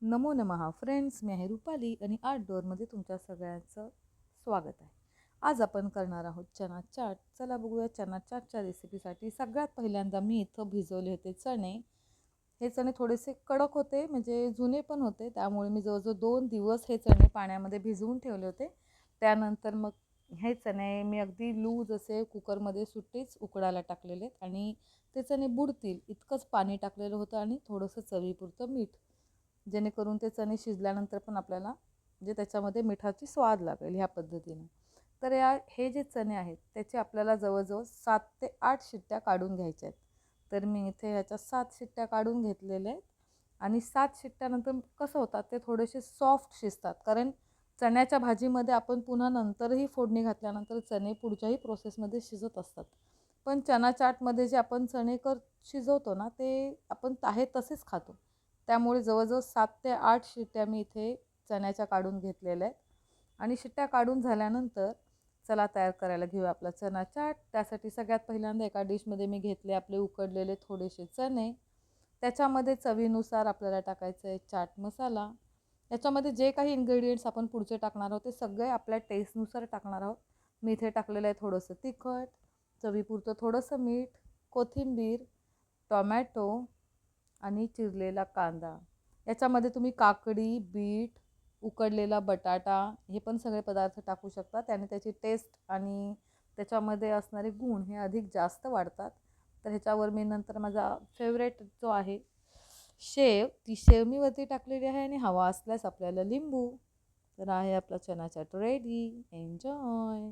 नमो नमः फ्रेंड्स, मी आहे रुपाली आणि आर्ट डोअरमध्ये तुमच्या सगळ्यांचं स्वागत आहे. आज आपण करणार आहोत चना चाट. चला बघूया चना चाटच्या रेसिपीसाठी. सगळ्यात पहिल्यांदा मी इथं भिजवले होते चणे. हे चणे थोडेसे कडक होते, म्हणजे जुने पण होते, त्यामुळे मी जवळजवळ 2 दिवस हे चणे पाण्यामध्ये भिजवून ठेवले होते. त्यानंतर मग हे चणे मी अगदी लूज असे कुकरमध्ये सुट्टीच उकडायला टाकलेले आहेत आणि ते चणे बुडतील इतकंच पाणी टाकलेलं होतं आणि थोडंसं चवीपुरतं मीठ, जेणेकरून ते चणे शिजल्यानंतर पण आपल्याला म्हणजे त्याच्यामध्ये मिठाची स्वाद लागेल ह्या पद्धतीने. तर हे जे चणे आहेत त्याचे आपल्याला जवळजवळ 7 ते 8 शिट्ट्या काढून घ्यायच्या आहेत. तर मी इथे ह्याच्या 7 शिट्ट्या काढून घेतलेल्या आहेत. आणि 7 शिट्ट्यानंतर कसं होतात ते थोडेसे सॉफ्ट शिजतात, कारण चण्याच्या भाजीमध्ये आपण पुन्हा नंतरही फोडणी घातल्यानंतर चणे पुढच्याही प्रोसेसमध्ये शिजत असतात. पण चना चाटमध्ये जे आपण चणे शिजवतो ना, ते आपण आहे तसेच खातो. त्यामुळे जवळजवळ 7 ते 8 शिट्ट्या मी इथे चण्याच्या काढून घेतलेल्या आहेत. आणि शिट्ट्या काढून झाल्यानंतर चला तयार करायला घेऊया आपला चना चाट. त्यासाठी सगळ्यात पहिल्यांदा एका डिशमध्ये मी घेतले आपले उकडलेले थोडेसे चणे. त्याच्यामध्ये चवीनुसार आपल्याला टाकायचं आहे चाट मसाला. याच्यामध्ये जे काही इन्ग्रेडियंट्स आपण पुढचे टाकणार आहोत ते सगळे आपल्या टेस्टनुसार टाकणार आहोत. मी इथे टाकलेलं आहे थोडंसं तिखट, चवीपुरतं थोडंसं मीठ, कोथिंबीर, टोमॅटो आणि चिरलेला कांदा. याच्यामध्ये तुम्ही काकडी, बीट, उकडलेला बटाटा हे पण सगळे पदार्थ टाकू शकता. त्याने त्याची टेस्ट आणि त्याच्यामध्ये असणारे गुण हे अधिक जास्त वाढतात. तर ह्याच्यावर मी नंतर माझा फेवरेट जो आहे शेव, ती शेव मी वरती टाकलेली आहे आणि हवा असल्यास आपल्याला लिंबू. तर आहे आपला चना चाट रेडी. एन्जॉय.